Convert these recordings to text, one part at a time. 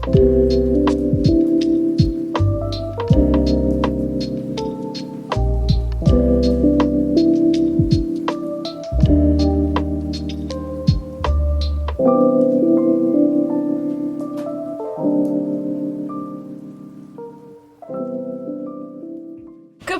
Good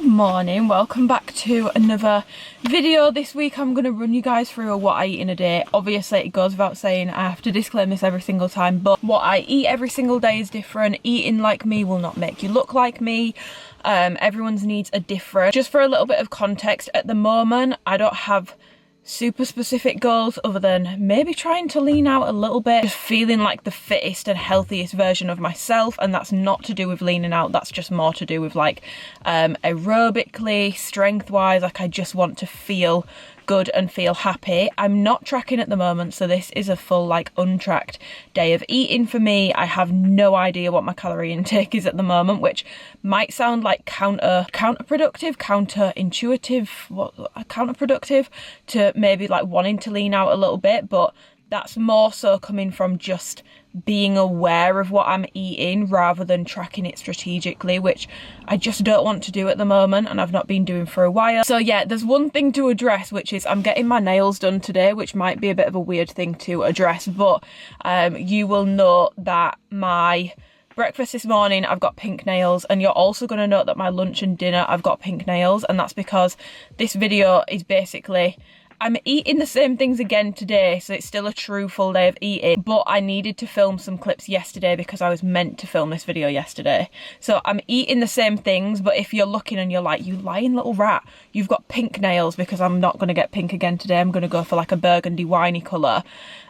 morning, welcome back to another video. This week I'm going to run you guys through what I eat in a day. Obviously it goes without saying, I have to disclaim this every single time, but what I eat every single day is different. Eating like me will not make you look like me. Everyone's needs are different. Just for a little bit of context, at the moment I don't have super specific goals other than maybe trying to lean out a little bit, just feeling like the fittest and healthiest version of myself, and that's not to do with leaning out, that's just more to do with like aerobically, strength wise. Like I just want to feel good and feel happy. I'm not tracking at the moment, so this is a full like untracked day of eating for me. I have no idea what my calorie intake is at the moment, which might sound like counterproductive to maybe like wanting to lean out a little bit, but that's more so coming from just being aware of what I'm eating rather than tracking it strategically, which I just don't want to do at the moment and I've not been doing for a while. So yeah, there's one thing to address, which is I'm getting my nails done today, which might be a bit of a weird thing to address, but you will note that my breakfast this morning I've got pink nails, and you're also going to note that my lunch and dinner I've got pink nails, and that's because this video is basically I'm eating the same things again today, so it's still a true full day of eating, but I needed to film some clips yesterday because I was meant to film this video yesterday. So I'm eating the same things, but if you're looking and you're like, you lying little rat, you've got pink nails, because I'm not going to get pink again today. I'm going to go for like a burgundy winey colour.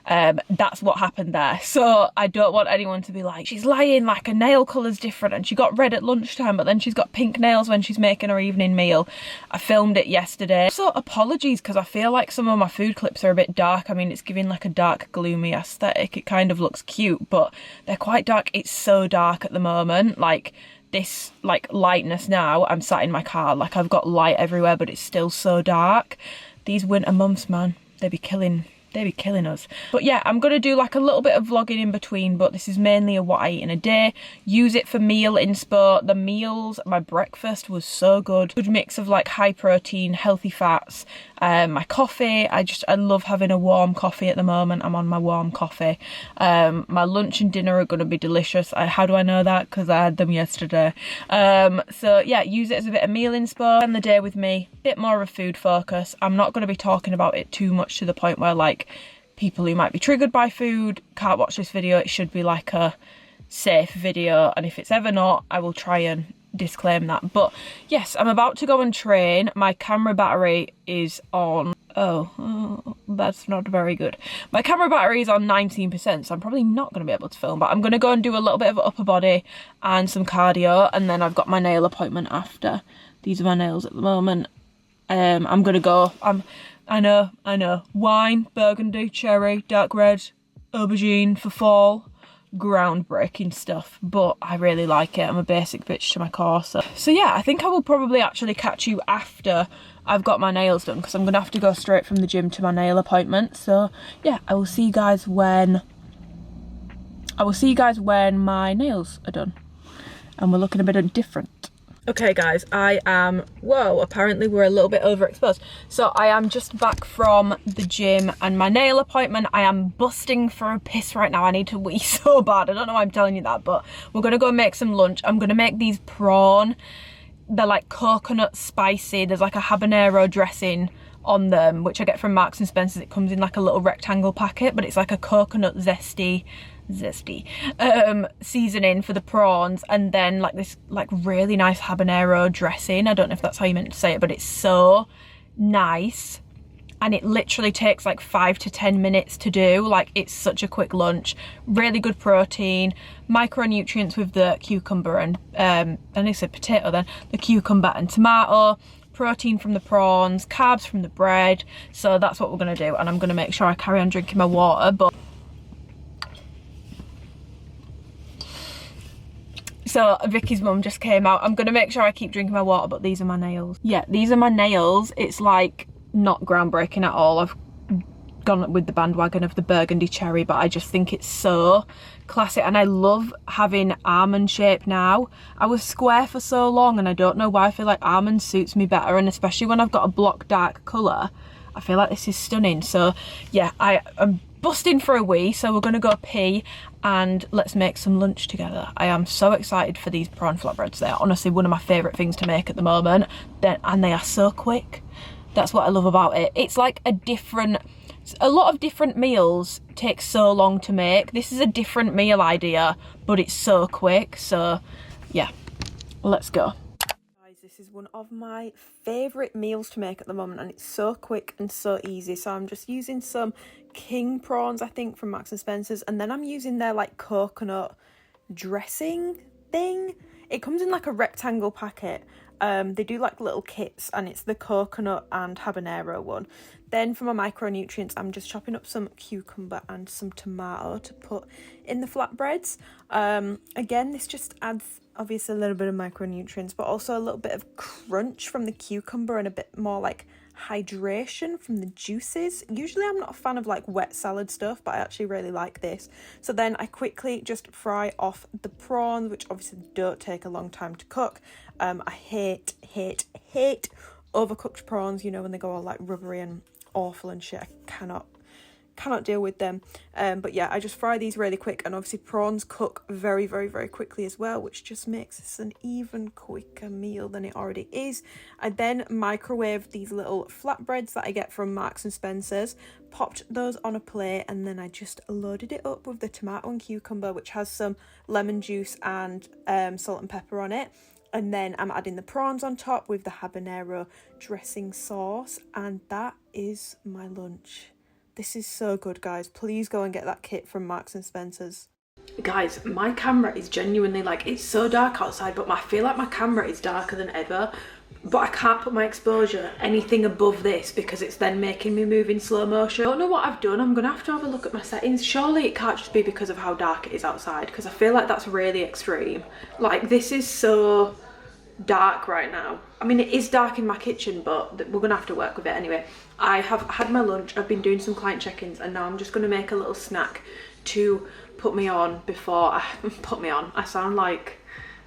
That's what happened there. So I don't want anyone to be like, she's lying, like her nail colour's different and she got red at lunchtime but then she's got pink nails when she's making her evening meal. I filmed it yesterday. So apologies, because I feel like some of my food clips are a bit dark. I mean, it's giving like a dark gloomy aesthetic. It kind of looks cute, but they're quite dark. It's so dark at the moment. Like this like lightness now, I'm sat in my car, like I've got light everywhere, but it's still so dark. These winter months, man, they'd be killing us. But yeah, I'm gonna do like a little bit of vlogging in between, but this is mainly a what I eat in a day. Use it for meal inspo. The meals, my breakfast was so good mix of like high protein, healthy fats. My coffee, I love having a warm coffee at the moment. I'm on my warm coffee. My lunch and dinner are gonna be delicious. How do I know that? Because I had them yesterday. So yeah, use it as a bit of meal inspo. Spend the day with me, bit more of a food focus. I'm not going to be talking about it too much to the point where like people who might be triggered by food can't watch this video. It should be like a safe video, and if it's ever not, I will try and disclaim that. But yes, I'm about to go and train. My camera battery is on that's not very good. My camera battery is on 19%, so I'm probably not going to be able to film, but I'm going to go and do a little bit of upper body and some cardio, and then I've got my nail appointment after. These are my nails at the moment. I'm gonna go. I know. Wine, burgundy, cherry, dark red, aubergine for fall. Groundbreaking stuff, but I really like it. I'm a basic bitch to my core. So yeah, I think I will probably actually catch you after I've got my nails done, because I'm gonna have to go straight from the gym to my nail appointment. So yeah, I will see you guys when my nails are done and we're looking a bit different. Okay guys, apparently we're a little bit overexposed. So I am just back from the gym and my nail appointment. I am busting for a piss right now. I need to wee so bad. I don't know why I'm telling you that, but we're gonna go make some lunch. I'm gonna make these prawn. They're like coconut spicy. There's like a habanero dressing on them, which I get from Marks and Spencer's. It comes in like a little rectangle packet, but it's like a coconut zesty seasoning for the prawns, and then like this like really nice habanero dressing. I don't know if that's how you meant to say it, but it's so nice, and it literally takes like 5 to 10 minutes to do. Like it's such a quick lunch, really good protein, micronutrients with the cucumber and I said potato then, the cucumber and tomato, protein from the prawns, carbs from the bread. So that's what we're gonna do, and I'm gonna make sure I carry on drinking my water. But so Vicky's mum just came out. I'm gonna make sure I keep drinking my water, but these are my nails. Yeah, these are my nails. It's like not groundbreaking at all. I've gone with the bandwagon of the burgundy cherry, but I just think it's so classic, and I love having almond shape now. I was square for so long and I don't know why. I feel like almond suits me better, and especially when I've got a block dark colour, I feel like this is stunning. So yeah, I'm busting for a wee, so we're gonna go pee and let's make some lunch together. I am so excited for these prawn flatbreads. They're honestly one of my favourite things to make at the moment, and they are so quick. That's what I love about it. It's like a lot of different meals take so long to make. This is a different meal idea, but it's so quick. So yeah, let's go. Guys, this is one of my favourite meals to make at the moment, and it's so quick and so easy. So I'm just using some king prawns, I think, from Marks and Spencer's, and then I'm using their like coconut dressing thing. It comes in like a rectangle packet. They do like little kits, and it's the coconut and habanero one. Then for my micronutrients, I'm just chopping up some cucumber and some tomato to put in the flatbreads. Again, this just adds obviously a little bit of micronutrients, but also a little bit of crunch from the cucumber and a bit more like hydration from the juices. Usually I'm not a fan of like wet salad stuff, but I actually really like this. So then I quickly just fry off the prawns, which obviously don't take a long time to cook. I hate overcooked prawns, you know, when they go all like rubbery and awful and shit. I cannot deal with them. But yeah, I just fry these really quick, and obviously prawns cook very quickly as well, which just makes this an even quicker meal than it already is. I then microwave these little flatbreads that I get from Marks and Spencer's, popped those on a plate, and then I just loaded it up with the tomato and cucumber, which has some lemon juice and salt and pepper on it. And then I'm adding the prawns on top with the habanero dressing sauce, and that is my lunch. This is so good, guys. Please go and get that kit from Marks and Spencer's. Guys, my camera is genuinely like, it's so dark outside, but I feel like my camera is darker than ever. But I can't put my exposure anything above this because it's then making me move in slow motion. I don't know what I've done. I'm gonna have to have a look at my settings. Surely it can't just be because of how dark it is outside, because I feel like that's really extreme. Like, this is so dark right now. I mean, it is dark in my kitchen, but we're gonna have to work with it anyway. I have had my lunch, I've been doing some client check-ins, and now I'm just gonna make a little snack to put me on before I put me on. I sound like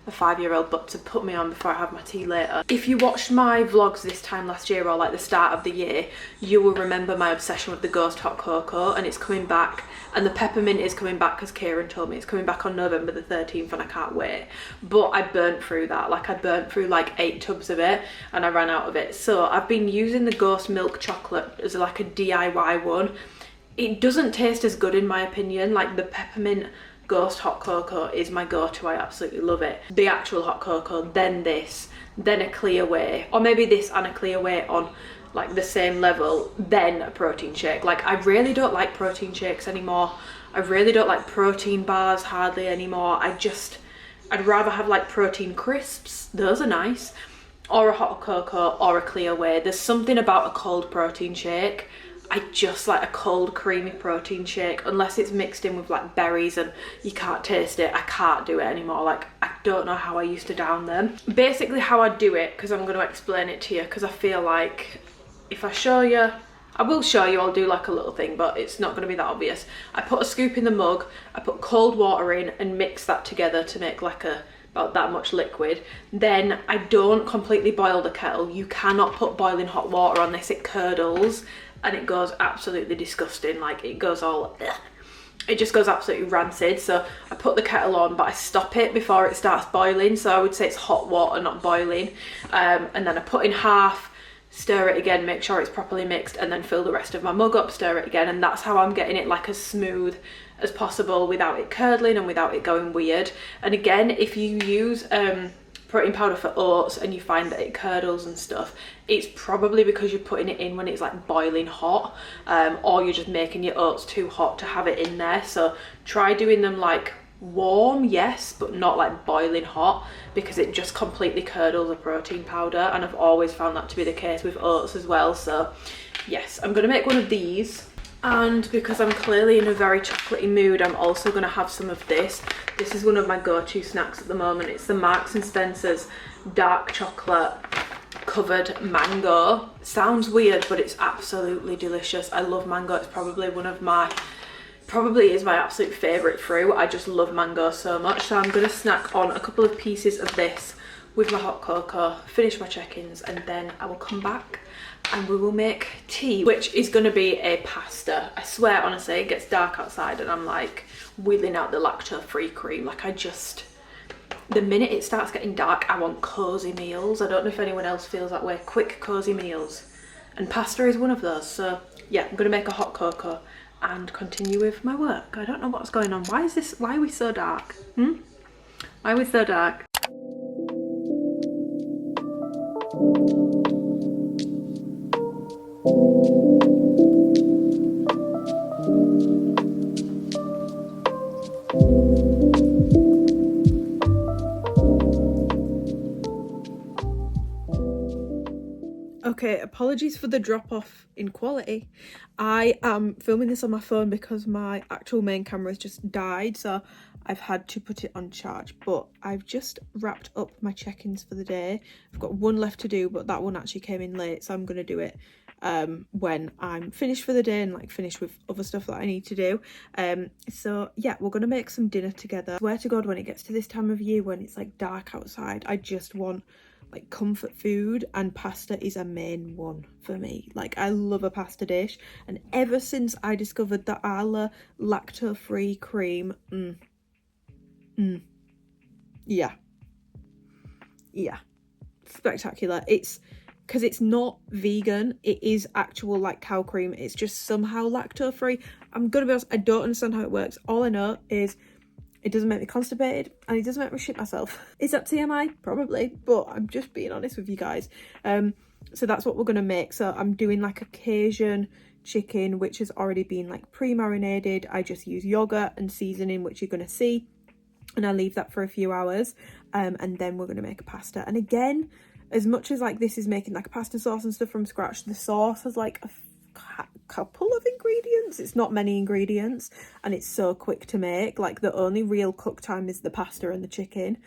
a 5-year-old, but to put me on before I have my tea later. If you watched my vlogs this time last year, or like the start of the year, you will remember my obsession with the ghost hot cocoa, and it's coming back, and the peppermint is coming back because Kieran told me it's coming back on November the 13th, and I can't wait. But I burnt through that. Like, I burnt through like 8 tubs of it and I ran out of it. So I've been using the ghost milk chocolate as like a DIY one. It doesn't taste as good in my opinion. Like, the peppermint ghost hot cocoa is my go-to. I absolutely love it. The actual hot cocoa, then this, then a clear whey, or maybe this and a clear whey on like the same level, then a protein shake. Like, I really don't like protein shakes anymore. I really don't like protein bars hardly anymore. I'd rather have like protein crisps, those are nice, or a hot cocoa or a clear whey. There's something about a cold protein shake. I just like a cold creamy protein shake, unless it's mixed in with like berries and you can't taste it. I can't do it anymore. Like, I don't know how I used to down them. Basically how I do it, because I'm going to explain it to you, because I feel like if I show you, I will show you, I'll do like a little thing, but it's not going to be that obvious. I put a scoop in the mug, I put cold water in and mix that together to make like about that much liquid. Then I don't completely boil the kettle. You cannot put boiling hot water on this, it curdles and it goes absolutely disgusting. Like, it goes all, ugh. It just goes absolutely rancid. So I put the kettle on, but I stop it before it starts boiling. So I would say it's hot water, not boiling. And then I put in half, stir it again, make sure it's properly mixed, and then fill the rest of my mug up, stir it again. And that's how I'm getting it like as smooth as possible without it curdling and without it going weird. And again, if you use protein powder for oats and you find that it curdles and stuff, it's probably because you're putting it in when it's like boiling hot, or you're just making your oats too hot to have it in there. So try doing them like warm, yes, but not like boiling hot, because it just completely curdles a protein powder, and I've always found that to be the case with oats as well. So yes, I'm gonna make one of these. And because I'm clearly in a very chocolatey mood, I'm also going to have some of this. This is one of my go-to snacks at the moment. It's the Marks and Spencer's dark chocolate covered mango. Sounds weird, but it's absolutely delicious. I love mango. It's probably probably is my absolute favourite fruit. I just love mango so much. So I'm going to snack on a couple of pieces of this with my hot cocoa, finish my check-ins, and then I will come back and we will make tea, which is going to be a pasta. I swear, honestly, it gets dark outside and I'm like wheeling out the lactose-free cream. Like, the minute it starts getting dark, I want cosy meals. I don't know if anyone else feels that way. Quick, cosy meals. And pasta is one of those. So yeah, I'm going to make a hot cocoa and continue with my work. I don't know what's going on. Why are we so dark? Why are we so dark? Okay, apologies for the drop off in quality. I am filming this on my phone because my actual main camera has just died, so I've had to put it on charge. But I've just wrapped up my check-ins for the day. I've got one left to do, but that one actually came in late, so I'm going to do it when I'm finished for the day and like finished with other stuff that I need to do. So yeah, we're going to make some dinner together. I swear to God, when it gets to this time of year when it's like dark outside, I just want like comfort food, and pasta is a main one for me. Like, I love a pasta dish, and ever since I discovered the Arla lactose-free cream, yeah, spectacular. It's because it's not vegan, it is actual like cow cream, it's just somehow lactose free. I'm gonna be honest, I don't understand how it works. All I know is it doesn't make me constipated and it doesn't make me shit myself. Is that TMI? Probably, but I'm just being honest with you guys. So that's what we're gonna make. So I'm doing like a Cajun chicken, which has already been like pre-marinated. I just use yogurt and seasoning, which you're gonna see, and I leave that for a few hours, and then we're gonna make a pasta. And again, as much as like this is making like a pasta sauce and stuff from scratch, the sauce has like a couple of ingredients. It's not many ingredients, and it's so quick to make. Like, the only real cook time is the pasta and the chicken.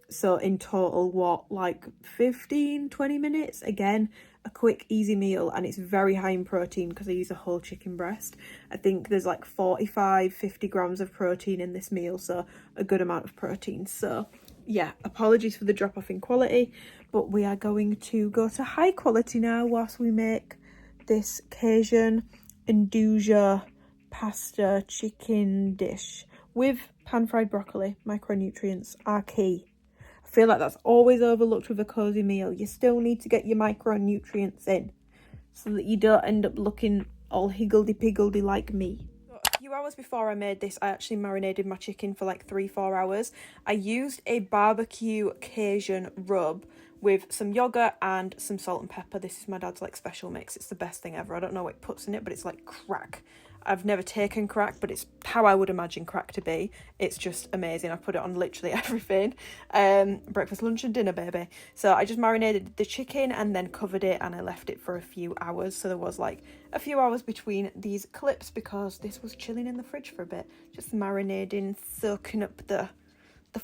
So in total, what, like 15-20 minutes? Again, a quick easy meal, and it's very high in protein because I use a whole chicken breast. I think there's like 45-50 grams of protein in this meal, so a good amount of protein. So yeah, apologies for the drop off in quality, but we are going to go to high quality now whilst we make this Cajun Induja pasta chicken dish with pan-fried broccoli. Micronutrients are key. I feel like that's always overlooked with a cozy meal. You still need to get your micronutrients in so that you don't end up looking all higgledy-piggledy like me. A few hours before I made this, I actually marinated my chicken for like 3-4 hours. I used a barbecue Cajun rub with some yogurt and some salt and pepper. This is my dad's like special mix. It's the best thing ever. I don't know what it puts in it, but it's like crack. I've never taken crack, but it's how I would imagine crack to be. It's just amazing. I put it on literally everything. Breakfast, lunch and dinner, baby. So I just marinated the chicken and then covered it, and I left it for a few hours. So there was like a few hours between these clips because this was chilling in the fridge for a bit. Just marinating, soaking up the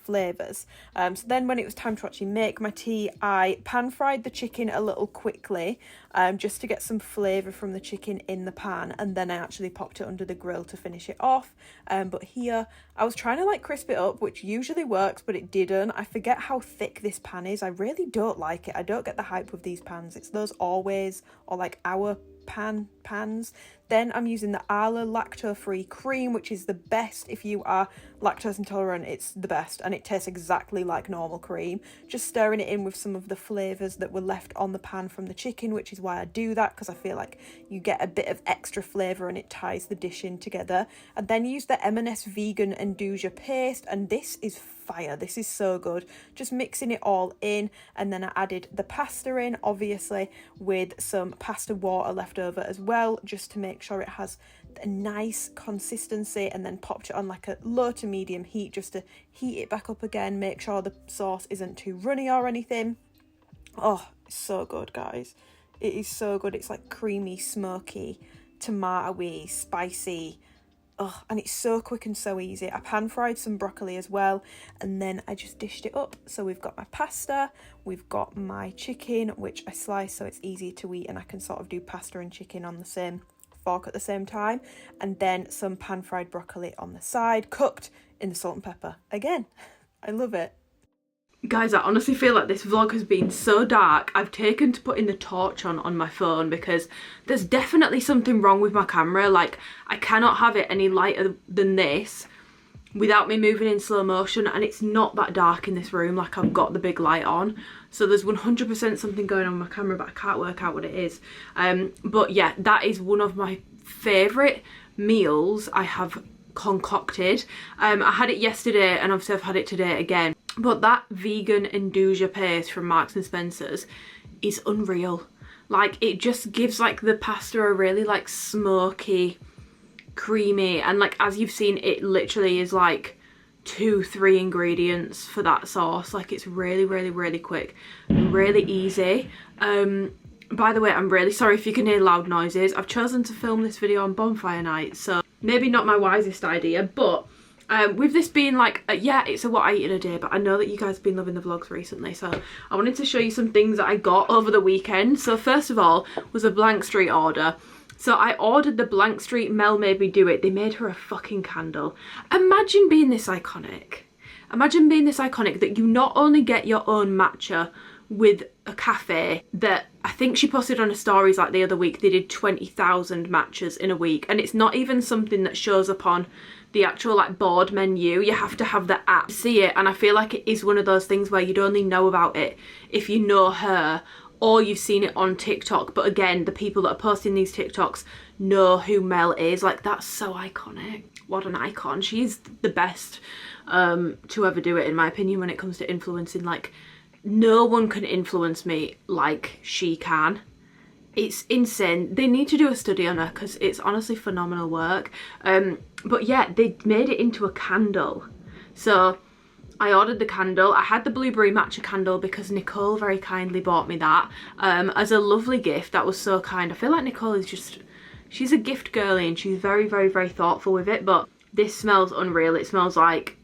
flavours. So then when it was time to actually make my tea, I pan-fried the chicken a little quickly, just to get some flavour from the chicken in the pan, and then I actually popped it under the grill to finish it off. But here I was trying to like crisp it up, which usually works, but it didn't. I forget how thick this pan is. I really don't like it. I don't get the hype with these pans. It's those Always or like Our pans. Then I'm using the Arla lactose-free cream, which is the best if you are lactose intolerant. It's the best, and it tastes exactly like normal cream. Just stirring it in with some of the flavours that were left on the pan from the chicken, which is why I do that, because I feel like you get a bit of extra flavour and it ties the dish in together. And then use the M&S vegan Induja paste, and this is fire. This is so good. Just mixing it all in, and then I added the pasta in, obviously with some pasta water left over as well, just to make sure it has a nice consistency, and then popped it on like a low to medium heat just to heat it back up again, make sure the sauce isn't too runny or anything. Oh, it's so good, guys. It is so good. It's like creamy, smoky, tomatoey, spicy. Oh, and it's so quick and so easy. I pan fried some broccoli as well, and then I just dished it up. So we've got my pasta, we've got my chicken, which I slice so it's easier to eat, and I can sort of do pasta and chicken on the same fork at the same time, and then some pan fried broccoli on the side, cooked in the salt and pepper. Again, I love it. Guys, I honestly feel like this vlog has been so dark. I've taken to putting the torch on my phone because there's definitely something wrong with my camera. Like, I cannot have it any lighter than this without me moving in slow motion, and it's not that dark in this room. Like, I've got the big light on, so there's 100% something going on with my camera, but I can't work out what it is. But yeah, that is one of my favourite meals I have concocted. I had it yesterday, and obviously I've had it today again. But that vegan Nduja paste from Marks and Spencer's is unreal. Like, it just gives like the pasta a really like smoky, creamy, and like as you've seen, it literally is like 2-3 ingredients for that sauce. Like, it's really really quick and really easy. By the way, I'm really sorry if you can hear loud noises. I've chosen to film this video on bonfire night, so maybe not my wisest idea, but with this being like, yeah, it's a what I eat in a day, but I know that you guys have been loving the vlogs recently, so I wanted to show you some things that I got over the weekend. So first of all was a Blank Street order. So I ordered the Blank Street Mel Made Me Do It. They made her a fucking candle. Imagine being this iconic. Imagine being this iconic that you not only get your own matcha with a cafe that I think she posted on her stories like the other week, they did 20,000 matchas in a week, and it's not even something that shows up on the actual like board menu. You have to have the app to see it, and I feel like it is one of those things where you'd only know about it if you know her or you've seen it on TikTok. But again, the people that are posting these TikToks know who Mel is. Like, that's so iconic. What an icon. She's the best to ever do it, in my opinion, when it comes to influencing. Like, no one can influence me like she can. It's insane. They need to do a study on her because it's honestly phenomenal work. But yeah, they made it into a candle. So I ordered the candle. I had the blueberry matcha candle because Nicole very kindly bought me that as a lovely gift. That was so kind. I feel like Nicole is just, she's a gift girly, and she's very thoughtful with it. But this smells unreal. It smells like,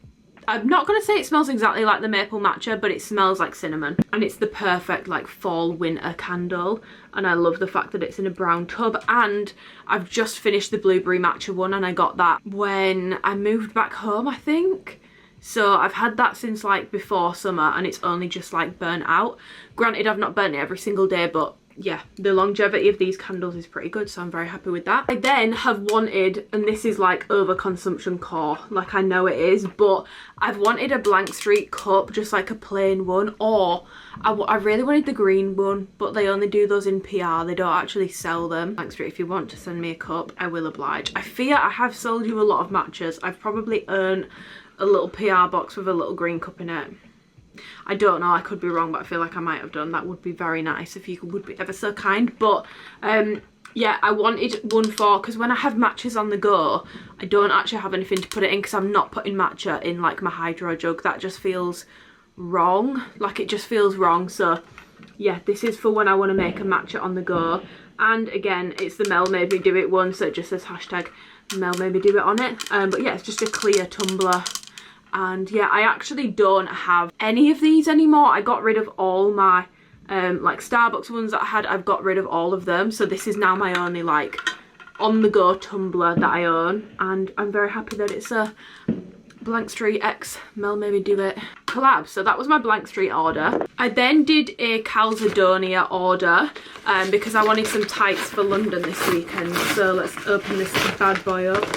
I'm not going to say it smells exactly like the maple matcha, but it smells like cinnamon. And it's the perfect like fall winter candle. And I love the fact that it's in a brown tub. And I've just finished the blueberry matcha one, and I got that when I moved back home, I think. So I've had that since like before summer, and it's only just like burnt out. Granted, I've not burnt it every single day, but yeah, the longevity of these candles is pretty good, so I'm very happy with that. I then have wanted, and this is like overconsumption core, like I know it is, but I've wanted a Blank Street cup, just like a plain one, or I really wanted the green one, but they only do those in PR. They don't actually sell them. Blank Street, if you want to send me a cup, I will oblige. I fear I have sold you a lot of matches. I've probably earned a little PR box with a little green cup in it. I don't know, I could be wrong, but I feel like I might have done. That would be very nice if you would be ever so kind. But yeah, I wanted one for, because when I have matches on the go, I don't actually have anything to put it in, because I'm not putting matcha in like my hydro jug. That just feels wrong. Like, it just feels wrong. So yeah, this is for when I want to make a matcha on the go. And again, it's the Mel Made Me Do It one, so it just says hashtag Mel Made Me Do It on it. But yeah, it's just a clear tumbler. And yeah, I actually don't have any of these anymore. I got rid of all my like Starbucks ones that I had. I've got rid of all of them, so this is now my only like on the go tumbler that I own, and I'm very happy that it's a Blank Street X Mel Made Me Do It collab. So that was my Blank Street order. I then did a Calzedonia order because I wanted some tights for London this weekend. So let's open this bad boy up.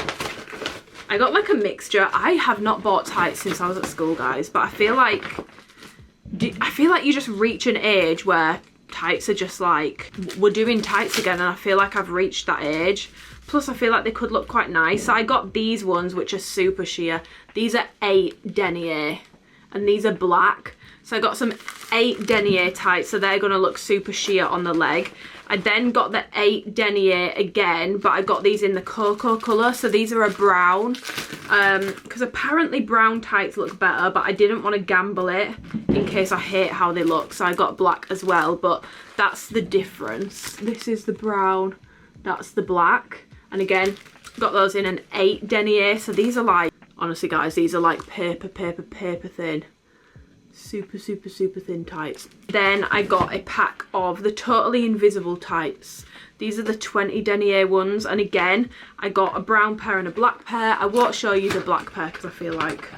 I got like a mixture. I have not bought tights since I was at school, guys, but I feel like you just reach an age where tights are just like, we're doing tights again, and I feel like I've reached that age. Plus I feel like they could look quite nice. So I got these ones, which are super sheer. These are 8 denier, and these are black. So I got some 8 denier tights, so they're gonna look super sheer on the leg. I then got the 8 denier again, but I got these in the cocoa colour, so these are a brown, because apparently brown tights look better, but I didn't want to gamble it in case I hate how they look, so I got black as well. But that's the difference. This is the brown, that's the black, and again, Got those in an 8 denier. So these are like, honestly guys, these are like paper thin. Super thin tights. Then I got a pack of the Totally Invisible tights. These are the 20 denier ones, and again I got a brown pair and a black pair. I won't show you the black pair because I feel like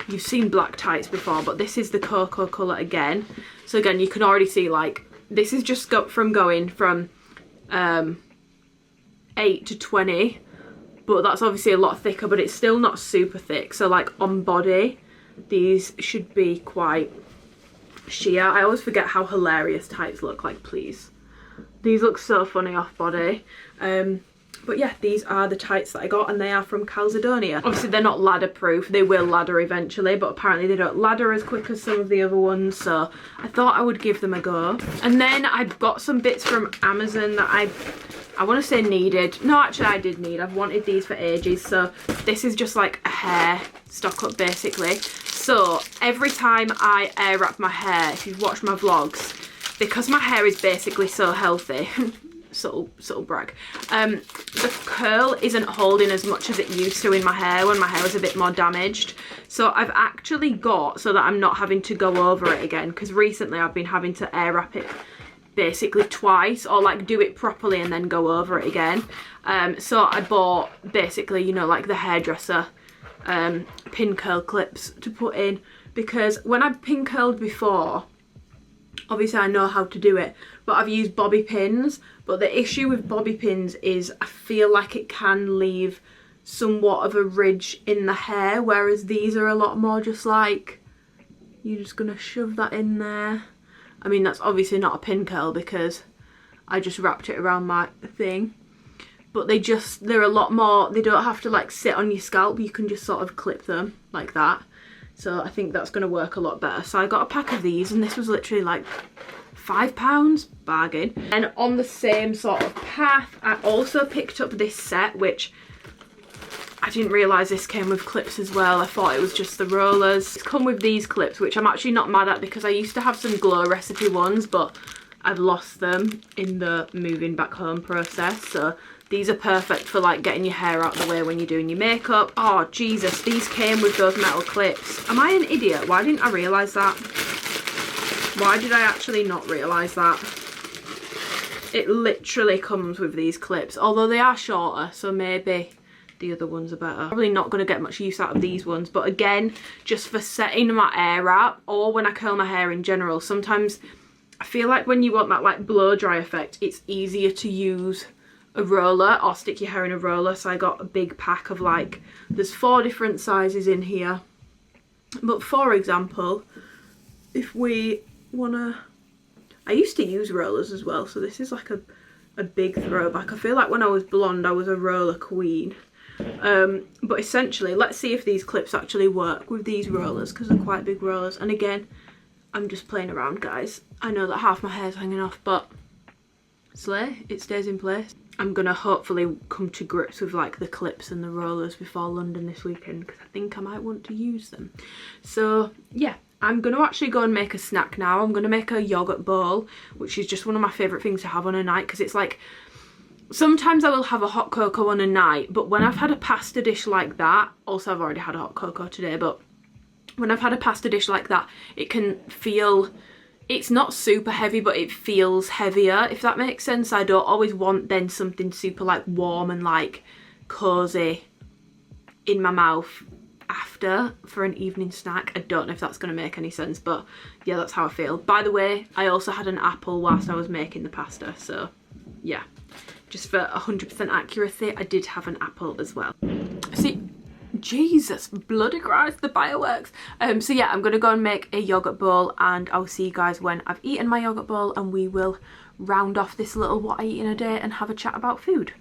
you've seen black tights before, but this is the cocoa colour again. So again, you can already see, like, this is just from going from 8 to 20, but that's obviously a lot thicker, but it's still not super thick. So like on body, these should be quite sheer. I always forget how hilarious tights look like, please. These look so funny off body. But yeah, these are the tights that I got, and they are from Calzedonia. Obviously they're not ladder proof, they will ladder eventually, but apparently they don't ladder as quick as some of the other ones, so I thought I would give them a go. And then I've got some bits from Amazon that I want to say needed. No, actually I did need. I've wanted these for ages. So this is just like a hair stock up basically. So every time I air wrap my hair, if you've watched my vlogs, because my hair is basically so healthy, subtle brag, the curl isn't holding as much as it used to in my hair when my hair was a bit more damaged. So I've actually got, so that I'm not having to go over it again, because recently I've been having to air wrap it basically twice, or like do it properly and then go over it again. So I bought basically, you know, like the hairdresser pin curl clips to put in, because when I've pin curled before, obviously I know how to do it, but I've used bobby pins. But the issue with bobby pins is I feel like it can leave somewhat of a ridge in the hair, whereas these are a lot more just like, you're just gonna shove that in there. I mean, that's obviously not a pin curl because I just wrapped it around my thing, but they're a lot more, they don't have to like sit on your scalp, you can just sort of clip them like that. So I think that's going to work a lot better. So I got a pack of these, and this was literally like £5, bargain. And on the same sort of path, I also picked up this set, which I didn't realise this came with clips as well. I thought it was just the rollers. It's come with these clips, which I'm actually not mad at, because I used to have some Glow recipe ones, but I've lost them in the moving back home process. So these are perfect for like getting your hair out of the way when you're doing your makeup. Oh Jesus, these came with those metal clips. Am I an idiot? Why didn't I realise that? Why did I actually not realise that? It literally comes with these clips, although they are shorter, so maybe the other ones are better. Probably not going to get much use out of these ones, but again, just for setting my air wrap, or when I curl my hair in general, sometimes I feel like when you want that like blow dry effect, it's easier to use a roller or stick your hair in a roller. So I got a big pack of like, there's 4 different sizes in here, but for example, if we wanna, I used to use rollers as well, so this is like a big throwback. I feel like when I was blonde I was a roller queen. But essentially, let's see if these clips actually work with these rollers, because they're quite big rollers. And again, I'm just playing around, guys. I know that half my hair's hanging off, but slay, it stays in place. I'm gonna hopefully come to grips with like the clips and the rollers before London this weekend, because I think I might want to use them. So yeah, I'm gonna actually go and make a snack now. I'm gonna make a yogurt bowl, which is just one of my favourite things to have on a night, because it's like, sometimes I will have a hot cocoa on a night, but when I've had a pasta dish like that, also I've already had a hot cocoa today, but when I've had a pasta dish like that, it can feel, it's not super heavy, but it feels heavier, if that makes sense. I don't always want then something super like warm and like cozy in my mouth after for an evening snack. I don't know if that's going to make any sense, but yeah, that's how I feel. By the way, I also had an apple whilst I was making the pasta, so yeah, just for 100% accuracy, I did have an apple as well. See, Jesus bloody Christ, the fireworks. So yeah, I'm gonna go and make a yogurt bowl, and I'll see you guys when I've eaten my yogurt bowl, and we will round off this little what I eat in a day and have a chat about food.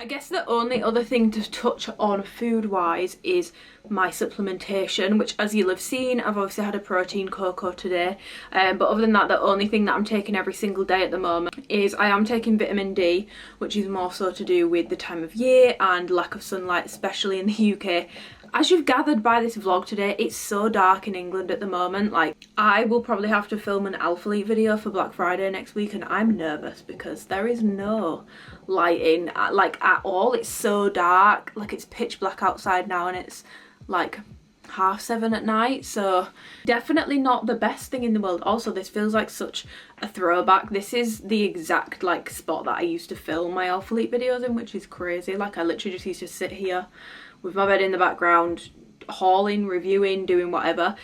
I guess the only other thing to touch on food wise is my supplementation, which as you'll have seen, I've obviously had a protein cocoa today, but other than that, the only thing that I'm taking every single day at the moment is I am taking vitamin D, which is more so to do with the time of year and lack of sunlight, especially in the UK. As you've gathered by this vlog today, it's so dark in England at the moment. Like, I will probably have to film an Alphalete video for Black Friday next week, and I'm nervous because there is no lighting like at all. It's so dark, like it's pitch black outside now, and it's like 7:30 at night, so definitely not the best thing in the world. Also, this feels like such a throwback. This is the exact like spot that I used to film my Alphalete videos in, which is crazy. Like, I literally just used to sit here with my bed in the background, hauling, reviewing, doing whatever,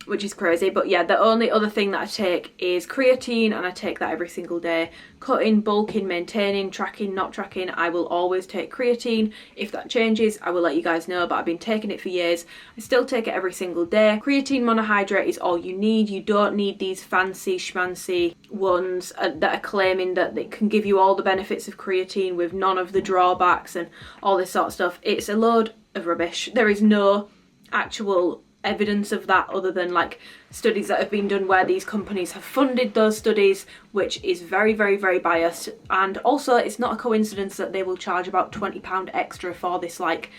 which is crazy. But yeah, the only other thing that I take is creatine, and I take that every single day. Cutting, bulking, maintaining, tracking, not tracking, I will always take creatine. If that changes, I will let you guys know, but I've been taking it for years. I still take it every single day. Creatine monohydrate is all you need. You don't need these fancy schmancy ones that are claiming that they can give you all the benefits of creatine with none of the drawbacks and all this sort of stuff. It's a load of rubbish. There is no actual evidence of that other than like studies that have been done where these companies have funded those studies, which is very, very, very biased. And also, it's not a coincidence that they will charge about £20 extra for this like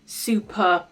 super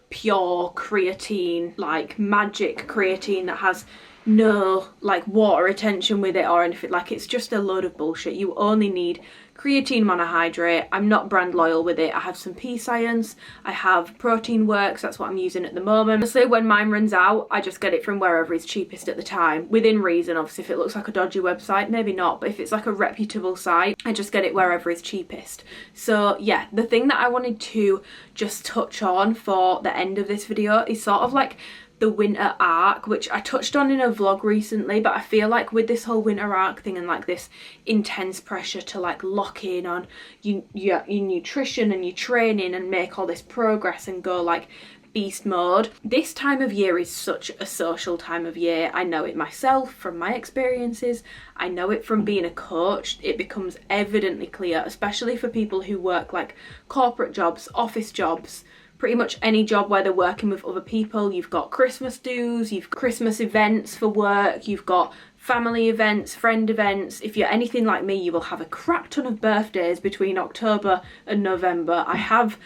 pure creatine, like magic creatine that has no like water retention with it or anything. Like, it's just a load of bullshit. You only need creatine monohydrate. I'm not brand loyal with it. I have some P Science, I have Protein Works, that's what I'm using at the moment. Honestly, when mine runs out, I just get it from wherever is cheapest at the time, within reason. Obviously, if it looks like a dodgy website, maybe not, but if it's like a reputable site, I just get it wherever is cheapest. So yeah, the thing that I wanted to just touch on for the end of this video is sort of like the winter arc, which I touched on in a vlog recently, but I feel like with this whole winter arc thing and like this intense pressure to like lock in on your nutrition and your training and make all this progress and go like beast mode, this time of year is such a social time of year. I know it myself from my experiences. I know it from being a coach. It becomes evidently clear, especially for people who work like corporate jobs, office jobs, pretty much any job where they're working with other people. You've got Christmas dues, you've got Christmas events for work, you've got family events, friend events. If you're anything like me, you will have a crap ton of birthdays between October and November. I have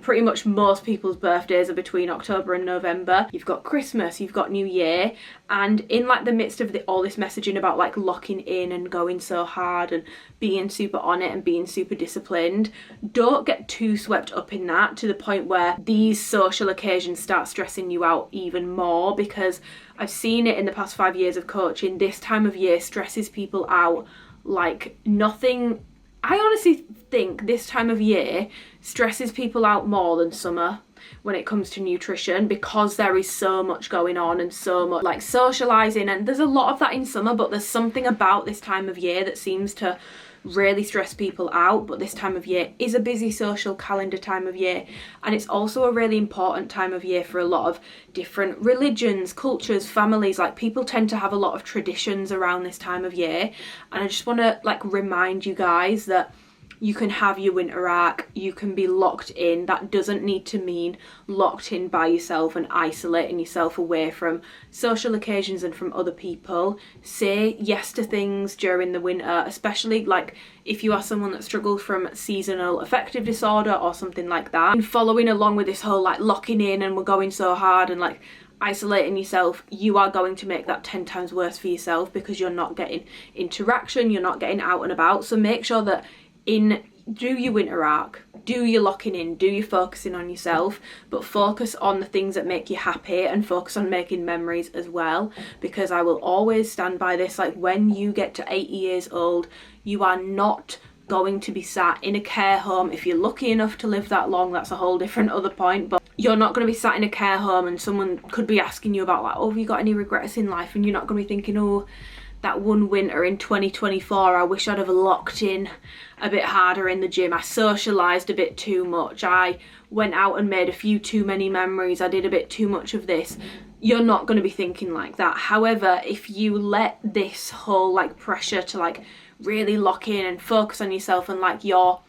pretty much most people's birthdays are between October and November. You've got Christmas, you've got New Year, and in like the midst of all this messaging about like locking in and going so hard and being super on it and being super disciplined, don't get too swept up in that to the point where these social occasions start stressing you out even more, because I've seen it in the past 5 years of coaching. This time of year stresses people out like nothing. I honestly think this time of year stresses people out more than summer when it comes to nutrition, because there is so much going on and so much like socializing, and there's a lot of that in summer, but there's something about this time of year that seems to really stress people out. But this time of year is a busy social calendar time of year, and it's also a really important time of year for a lot of different religions, cultures, families. Like, people tend to have a lot of traditions around this time of year, and I just want to like remind you guys that you can have your winter arc, you can be locked in. That doesn't need to mean locked in by yourself and isolating yourself away from social occasions and from other people. Say yes to things during the winter, especially like if you are someone that struggles from seasonal affective disorder or something like that. And following along with this whole like locking in and we're going so hard and like isolating yourself, you are going to make that 10 times worse for yourself, because you're not getting interaction, you're not getting out and about. So make sure that do your winter arc, do your locking in, do your focusing on yourself, but focus on the things that make you happy and focus on making memories as well, because I will always stand by this. Like, when you get to 80 years old, you are not going to be sat in a care home. If you're lucky enough to live that long, that's a whole different other point, but you're not going to be sat in a care home and someone could be asking you about like, oh, have you got any regrets in life? And you're not going to be thinking, oh, that one winter in 2024, I wish I'd have locked in a bit harder in the gym. I socialised a bit too much. I went out and made a few too many memories. I did a bit too much of this. You're not going to be thinking like that. However, if you let this whole like pressure to like really lock in and focus on yourself and like your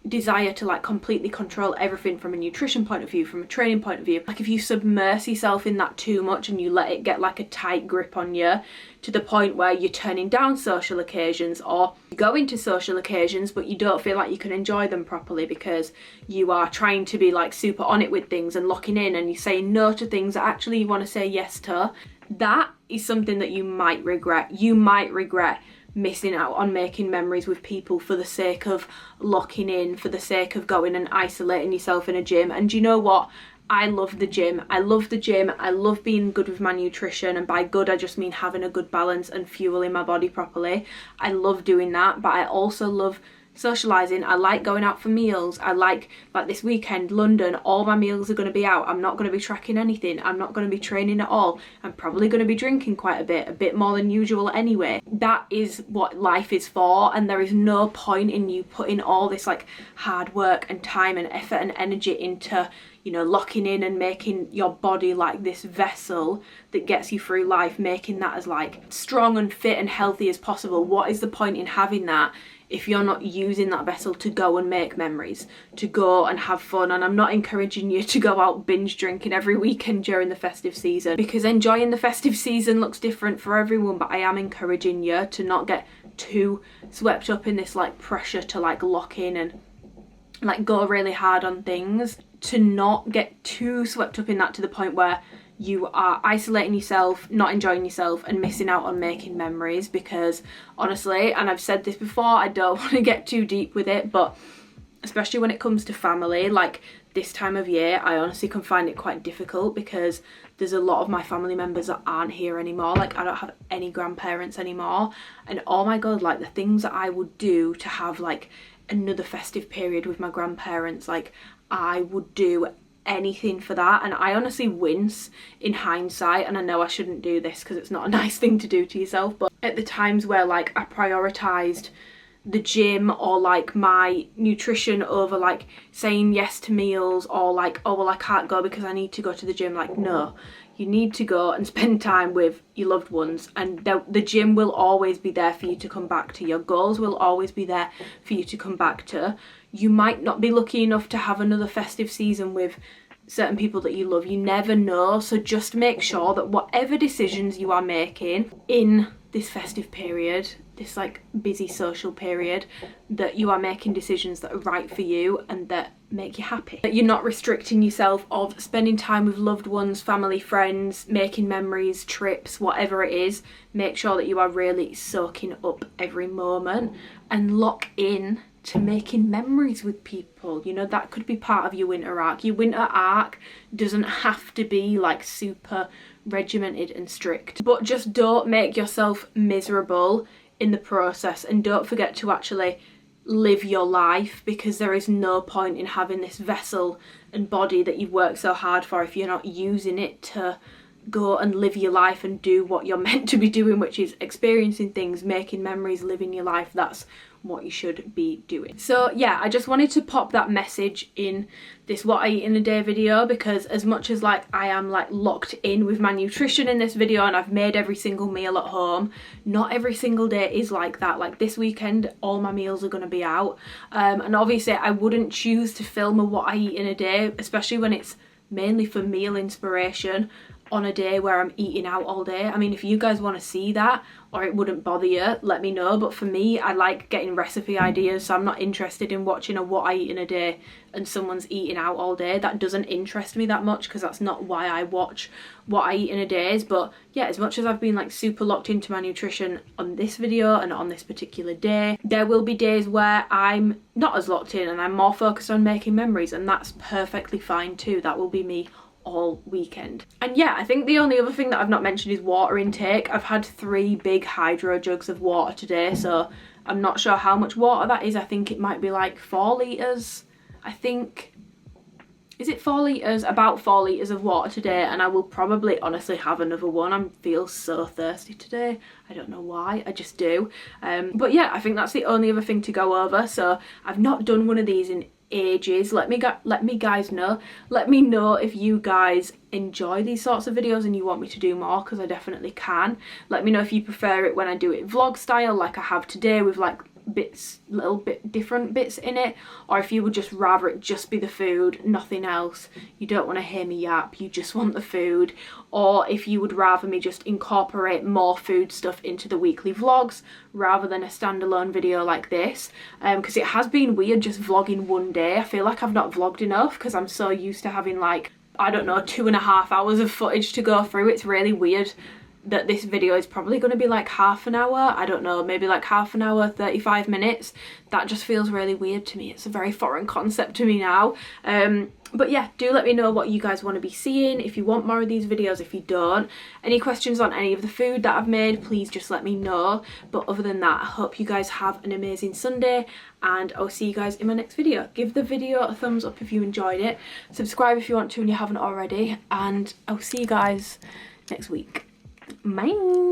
desire to like completely control everything from a nutrition point of view, from a training point of view. Like if you submerge yourself in that too much and you let it get like a tight grip on you to the point where you're turning down social occasions, or you go into social occasions but you don't feel like you can enjoy them properly because you are trying to be like super on it with things and locking in, and you're saying no to things that actually you want to say yes to, that is something that you might regret. You might regret missing out on making memories with people for the sake of locking in, for the sake of going and isolating yourself in a gym. And you know what? I love the gym. I love the gym. I love being good with my nutrition, and by good I just mean having a good balance and fueling my body properly. I love doing that, but I also love socializing. I like going out for meals. I like this weekend, London, all my meals are going to be out. I'm not going to be tracking anything. I'm not going to be training at all. I'm probably going to be drinking quite a bit more than usual anyway. That is what life is for, and there is no point in you putting all this like hard work and time and effort and energy into, you know, locking in and making your body like this vessel that gets you through life, making that as like strong and fit and healthy as possible. What is the point in having that if you're not using that vessel to go and make memories, to go and have fun? And I'm not encouraging you to go out binge drinking every weekend during the festive season, because enjoying the festive season looks different for everyone, but I am encouraging you to not get too swept up in this like pressure to like lock in and like go really hard on things, to not get too swept up in that to the point where you are isolating yourself, not enjoying yourself and missing out on making memories. Because honestly, and I've said this before, I don't want to get too deep with it, but especially when it comes to family, like this time of year, I honestly can find it quite difficult because there's a lot of my family members that aren't here anymore. Like I don't have any grandparents anymore, and oh my god, like the things that I would do to have like another festive period with my grandparents, like I would do anything for that. And I honestly wince in hindsight, and I know I shouldn't do this because it's not a nice thing to do to yourself, but at the times where like I prioritized the gym or like my nutrition over like saying yes to meals, or like, oh well I can't go because I need to go to the gym, like no, you need to go and spend time with your loved ones, and the gym will always be there for you to come back to. Your goals will always be there for you to come back to. You might not be lucky enough to have another festive season with certain people that you love. You never know. So just make sure that whatever decisions you are making in this festive period, this like busy social period, that you are making decisions that are right for you and that make you happy. That you're not restricting yourself of spending time with loved ones, family, friends, making memories, trips, whatever it is. Make sure that you are really soaking up every moment and lock in to making memories with people. You know, that could be part of your winter arc. Your winter arc doesn't have to be like super regimented and strict, but just don't make yourself miserable in the process, and don't forget to actually live your life, because there is no point in having this vessel and body that you've worked so hard for if you're not using it to go and live your life and do what you're meant to be doing, which is experiencing things, making memories, living your life. That's what you should be doing. So yeah, I just wanted to pop that message in this what I eat in a day video, because as much as like I am like locked in with my nutrition in this video and I've made every single meal at home, not every single day is like that. Like this weekend all my meals are going to be out, and obviously I wouldn't choose to film a what I eat in a day, especially when it's mainly for meal inspiration, on a day where I'm eating out all day. I mean, if you guys want to see that or it wouldn't bother you, let me know. But for me, I like getting recipe ideas, so I'm not interested in watching a what I eat in a day and someone's eating out all day. That doesn't interest me that much, because that's not why I watch what I eat in a day. But yeah, as much as I've been like super locked into my nutrition on this video and on this particular day, there will be days where I'm not as locked in and I'm more focused on making memories, and that's perfectly fine too. That will be me all weekend. And yeah, I think the only other thing that I've not mentioned is water intake. I've had 3 big hydro jugs of water today, so I'm not sure how much water that is. I think it might be like 4 litres. I think, is it 4 litres? About 4 litres of water today, and I will probably honestly have another one. I feel so thirsty today. I don't know why, I just do. But yeah, I think that's the only other thing to go over. So I've not done one of these in ages. Let me guys know. Let me know if you guys enjoy these sorts of videos and you want me to do more, because I definitely can. Let me know if you prefer it when I do it vlog style like I have today, with like bits, little bit different bits in it, or if you would just rather it just be the food, nothing else, you don't want to hear me yap, you just want the food, or if you would rather me just incorporate more food stuff into the weekly vlogs rather than a standalone video like this, because it has been weird just vlogging one day. I feel like I've not vlogged enough because I'm so used to having like, I don't know, 2.5 hours of footage to go through. It's really weird that this video is probably going to be like half an hour, I don't know, maybe like half an hour, 35 minutes. That just feels really weird to me. It's a very foreign concept to me now. But yeah, do let me know what you guys want to be seeing, if you want more of these videos, if you don't. Any questions on any of the food that I've made, please just let me know. But other than that, I hope you guys have an amazing Sunday, and I'll see you guys in my next video. Give the video a thumbs up if you enjoyed it, subscribe if you want to and you haven't already, and I'll see you guys next week. Bye.